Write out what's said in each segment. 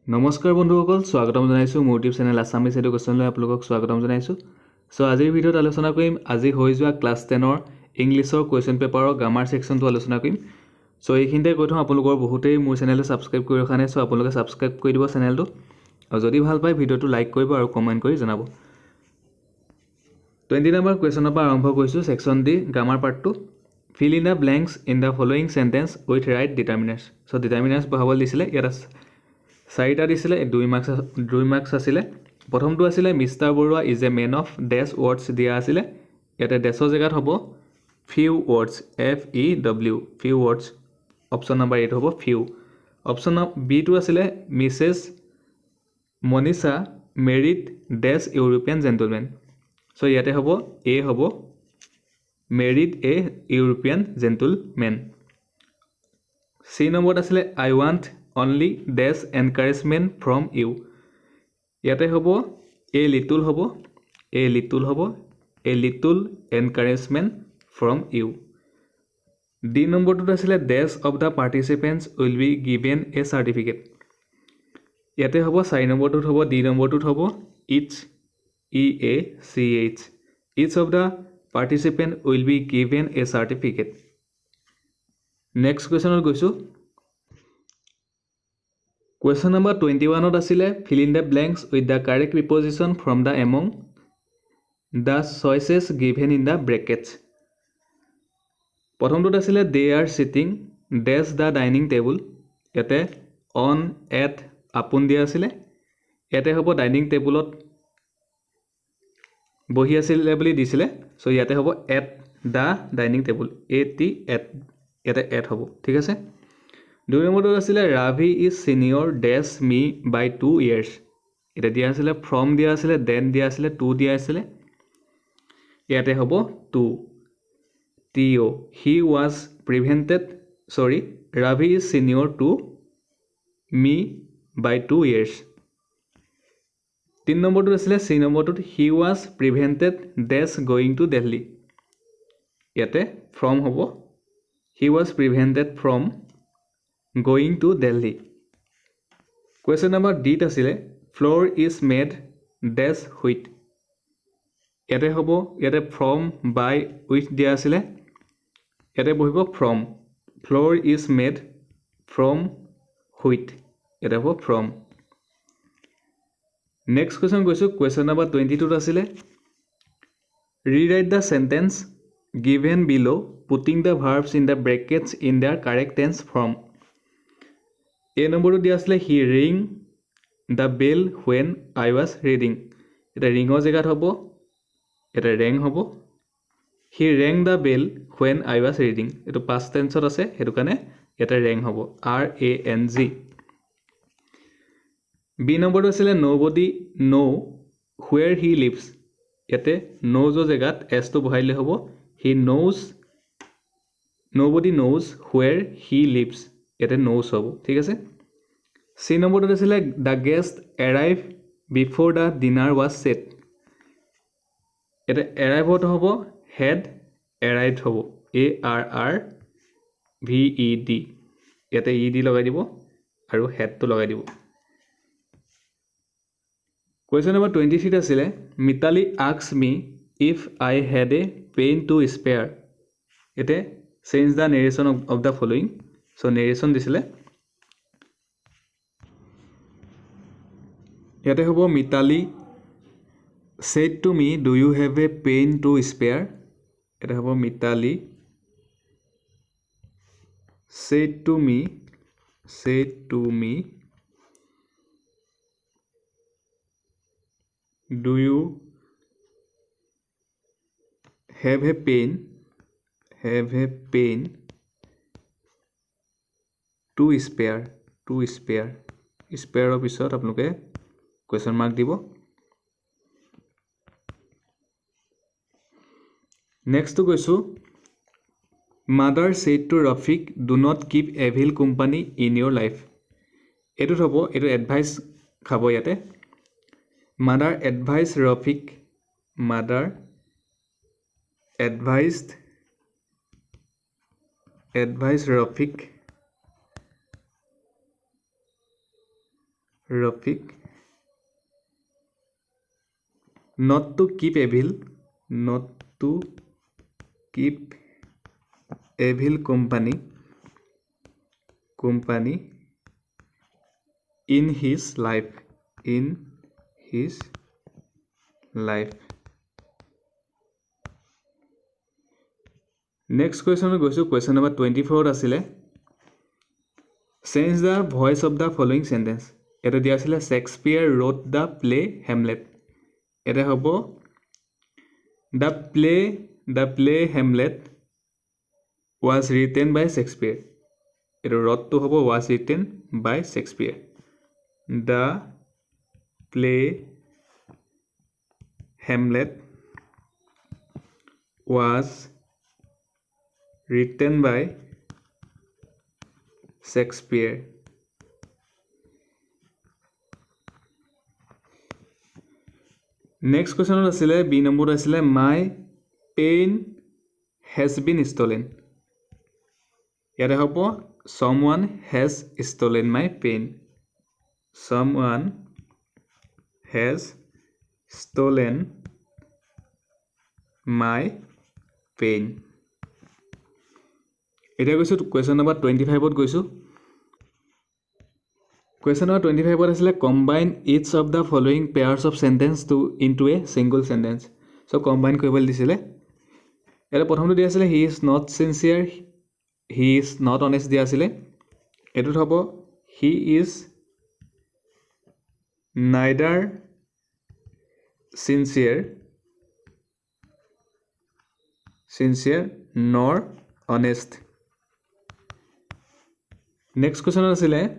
নমস্কাৰ বন্ধুসকল, স্বাগতম জনাইছোঁ মোৰ ইউটিউব চেনেল আছামিজ এডুকেশ্যনলৈ আপোনালোকক স্বাগতম জনাইছোঁ। আজিৰ ভিডিঅ'ত আলোচনা কৰিম আজি হৈ যোৱা ক্লাছ 10ৰ ইংলিছৰ কুৱেশ্যন পেপাৰৰ গ্ৰামাৰ ছেকশ্যনটো আলোচনা কৰিম। এইখিনিতে কৈ থওঁ আপোনালোকৰ বহুতেই মোৰ চেনেলটো ছাবস্ক্ৰাইব কৰি ৰখা নাই, আপোনালোকে ছাবস্ক্ৰাইব কৰি দিব চেনেলটো, আৰু যদি ভাল পায় ভিডিঅ'টো লাইক কৰিব আৰু কমেণ্ট কৰি জনাব। 20 নম্বৰ কুৱেশ্যনৰ পৰা আৰম্ভ কৰিছোঁ। ছেকশ্যন ডি গ্ৰামাৰ পাৰ্টটো। Fill in the blanks in the following sentence with right determiners. Determiners বহাবলৈ দিছিলে, ইয়াত চাৰিটা দিছিলে, 2 মাৰ্কছ আছিলে। প্ৰথমটো আছিলে mister Barua is a man of dash words দিয়া আছিলে। ইয়াতে ডেছৰ জেগাত হ'ব few words, FEW, few words. Option number 8 হ'ব ফিউ। অপশ্যন বিটো আছিলে Mrs Manisha married dash European gentleman. ইয়াতে হ'ব এ হ'ব married a European gentleman. C নম্বৰত আছিলে I want only dash encouragement from you. ইয়াতে হ'ব এ লিটল হ'ব a little encouragement from you. D নম্বৰটোত আছিলে dash of the participants will be given A certificate. ইয়াতে হ'ব 4 নম্বৰটোত হ'ব ডি নম্বৰটোত হ'ব it's EACH, each of the participant will be given a certificate. Next question গৈছোঁ। Question number 21 আছিলে fill in the blanks with the correct preposition from the among the choices given in the brackets. প্ৰথমটোত আছিলে they are sitting dash the dining table. ইয়াতে on, at, upon দিয়া আছিলে। ইয়াতে হ'ব dining টেবুলত বহি আছিলে বুলি দিছিলে, ইয়াতে হ'ব at the dining table, AT at, ইয়াতে এট হ'ব, ঠিক আছে। 2 নম্বৰটোত আছিলে Ravi is senior dash me by 2 years. এতিয়া দিয়া আছিলে ফ্ৰম দিয়া আছিলে, দেন দিয়া আছিলে, টু দিয়া আছিলে, ইয়াতে হ'ব to, TO। He was prevented, Ravi is senior to me by 2 years। 3 নম্বৰটোত আছিলে চি নম্বৰটোত he was prevented dash going to Delhi. ইয়াতে ফ্ৰম হ'ব he was prevented from going to Delhi. Question number ডিত আছিলে flour is made dash wheat. ইয়াতে হ'ব ইয়াতে ফ্ৰম বাই উইথ দিয়া আছিলে, ইয়াতে বহিব from. Flour is made from wheat, ইয়াতে হ'ব ফ্ৰম। নেক্সট কুৱেশ্যন গৈছোঁ। কুৱেশ্যন নম্বৰ 22 আছিলে rewrite the sentence given below' putting the verbs in the brackets in the correct tense from. A নম্বৰটো দিয়া আছিলে he ring the bell when I was reading. এতিয়া ৰিঙৰ জেগাত হ'ব এটা ৰেং হ'ব, he rang the bell when I was reading. এইটো পাষ্ট টেন্সত আছে, সেইটো কাৰণে ইয়াতে ৰেং হ'ব, RANG। বি নম্বৰটো আছিলে ন'বডি ন' হুৱেৰ হি লিভছ। ইয়াতে ন'জৰ জেগাত এছটো বহাই দিলে হ'ব he knows, nobody knows where he lives, ইয়াতে ন'জ হ'ব, ঠিক আছে। চি নম্বৰটোত আছিলে the guest arrive before the dinner was set. ইয়াতে এৰাইভত হ'ব হেড, এৰাইভড হ'ব ARRVED, ইয়াতে ED লগাই দিব আৰু হেডটো লগাই দিব। কুৱেশ্যন নম্বৰ 23 আছিলে Mitali asked me if I had a pen to spare. ইয়াতে change the narration of the following, narration দিছিলে। ইয়াতে হ'ব Mitali said to me do you have a pen to spare. এটা হ'ব Mitali said to me do you have a pen to spare, স্পেয়াৰৰ পিছত আপোনালোকে question mark দিব। নেক্সটটো কৈছোঁ mother said to Rafiq do not keep evil company in your life. এইটোত হ'ব, এইটো এডভাইচ খাব ইয়াতে। Mother advice Rafiq, mother advice Rafiq Rafiq. Not to keep evil. Not to keep evil company in his life. Next question গৈছো question number 24 আছিলে change the voice of the following sentence এটা দিয়া আছিলে Shakespeare wrote the play Hamlet এটা হ'ব the play Hamlet was written by Shakespeare এটা wrote to হ'ব was written by Shakespeare the play Hamlet was written by Shakespeare. Next question asile B number asile my pain has been stolen. Yare hobo someone has stolen my pain. Someone has stolen my pain. এটা গৈছো question number 25 ত গৈছো question number 25 ত আছিল combine each of the following pairs of sentence into a single sentence so combine কৰিবলৈ দিছিলে এটা প্ৰথমটো দিয়া আছিল he is not sincere he is not honest দিয়া আছিল এটো হ'ব he is neither sincere nor honest. Next question asile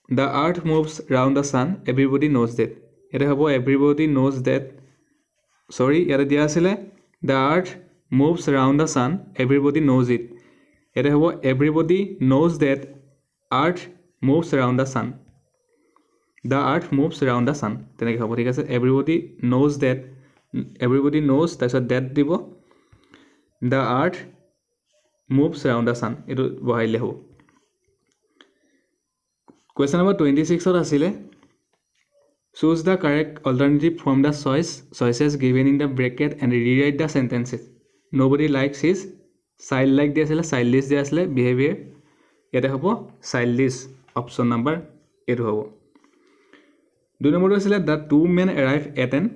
the earth moves round the sun everybody knows that এটা হ'ব everybody knows that sorry ইয়াতে দিয়া আছিলে the earth moves round the sun everybody knows it এটা হ'ব everybody knows that earth moves round the sun the earth moves round the sun তেনেকৈ হ'ব ঠিক আছে everybody knows that everybody knows তাৰপিছত that দিব the earth moves round the sun এটো বহাইলে হ'ব Question number 26 or asile choose the correct alternative from the choices given in the bracket and rewrite the sentences. Nobody likes his childlike dia asile childish dia asile behavior eta hobo childish option number 8 hobo. 2 number asile the two men arrive at an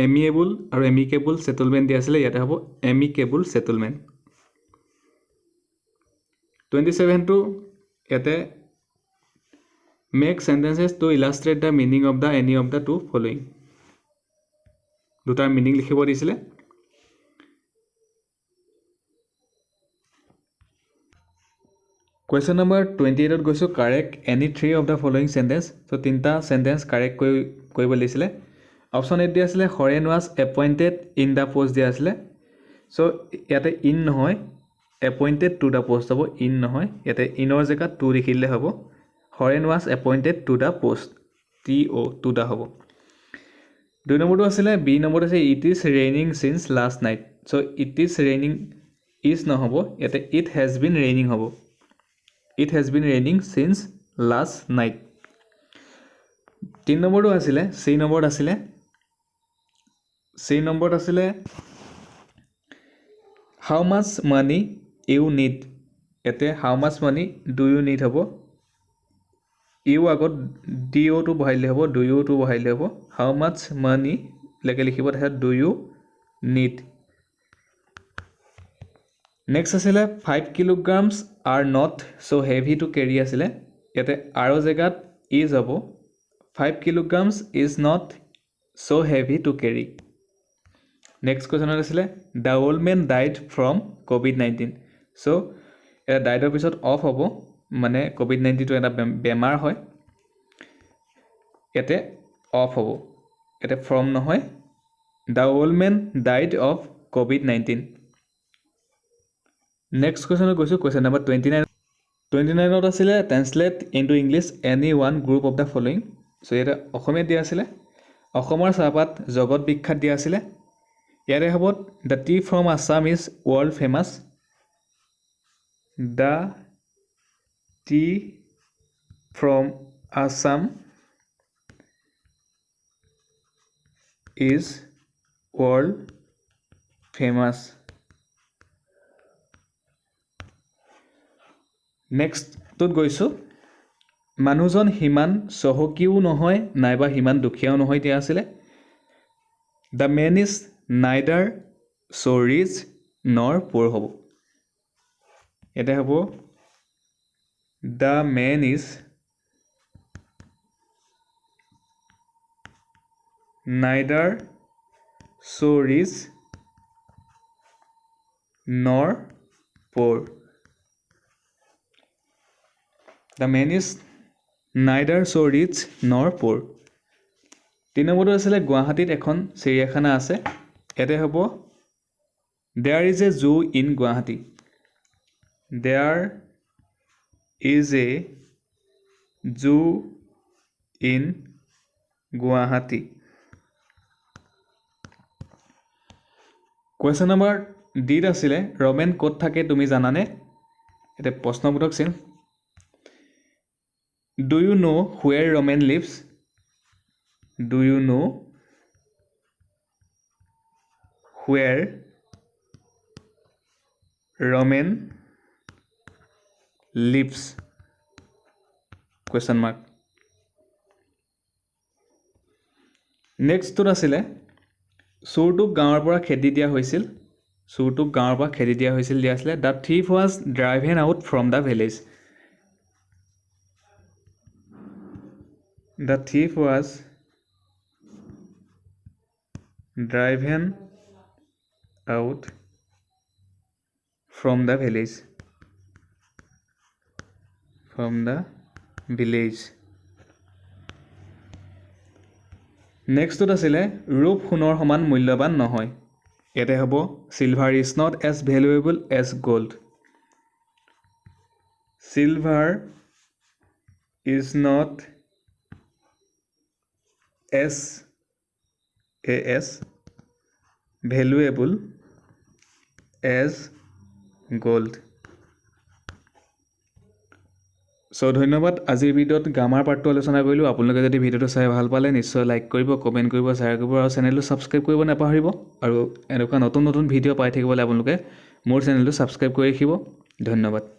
amicable settlement dia asile eta hobo amicable settlement. 27 to ete Make sentences to illustrate the meaning of the any of the two following. দুটাৰ meaning লিখিব দিছিলে Question number 28 ত গৈছো correct any three of the following sentence so তিনটা sentence correct কৰিব দিছিলে option 8 দিয়া আছিলে Horen was appointed in the post দিয়া আছিলে so ইয়াতে in নহয় appointed to the post হ'ব in নহয় ইয়াতে inৰ জেগাত to লিখিলে হ'ব Horen was appointed to the post. T-O, to the hobo. 2 number asile B number ase it is raining since last night. So it is raining is no hobo. It has been raining hobo. It has been raining since last night. 3 number asile C number asile how much money you need. Ete how much money do you need hobo. You agot do to বহাইলে হ'ব do you to বহাইলে হ'ব how much money লেকে লিখিব থাকে do you need next asile 5 kilograms are not so heavy to carry asile yate aro jegat is হ'ব 5 kilograms is not so heavy to carry next question asile the old man died from covid-19 so এটা died of pisot off হ'ব মানে covid-19 to এটা বেমাৰ হয় এতে of হ'ব এতে from নহয় the old man died of covid-19 next question গৈছো question number 29 ত আছিল translate into english any one group of the following so এটা অসমীয়া দিয়া আছিল অসমৰ চাহপাত জগত বিখ্যাত দিয়া আছিল ইয়াৰে হ'ব the tea from assam is world famous the tea from Assam is world famous. Next তোত গৈছো মানুহজন হিমান চহকীও নহয় নাইবা হিমান দুখীয়াও নহয় দিয়া আছিলে The man is neither so rich nor poor হ'ব এটা হ'ব The man is neither so rich nor poor. The man is neither so rich nor poor. 3 নম্বৰটো আছিলে গুৱাহাটীত এখন চিৰিয়াখানা আছে এতে হ'ব There is a zoo in Guwahati. There is a zoo in Guwahati. Question number D আছিলে ৰমেন ক'ত থাকে তুমি জানানে এটা প্ৰশ্নবোধক চিন Do you know where Roman lives? Do you know where Roman lives? Question mark. Next to আছিলে চুৰটোক গাঁৱৰ পৰা খেদি দিয়া হৈছিল চুৰটোক গাঁৱৰ পৰা খেদি দিয়া হৈছিল দিয়া আছিলে The thief was driven out from the village. The thief was driven out from the village. From the village. Next to আছিলে ৰূপ সোণৰ সমান মূল্যৱান নহয় এতে হ'ব silver is not as valuable as gold. Silver is not as valuable as gold. So ধন্যবাদ আজিৰ ভিডিঅ'ত গামাৰ পাৰ্টটো আলোচনা কৰিলোঁ আপোনালোকে যদি ভিডিঅ'টো চাই ভাল পালে নিশ্চয় লাইক কৰিব কমেণ্ট কৰিব শ্বেয়াৰ কৰিব আৰু চেনেলটো ছাবস্ক্ৰাইব কৰিব নাপাহৰিব আৰু এনেকুৱা নতুন নতুন ভিডিঅ' পাই থাকিবলৈ আপোনালোকে মোৰ চেনেলটো ছাবস্ক্ৰাইব কৰি ৰাখিব ধন্যবাদ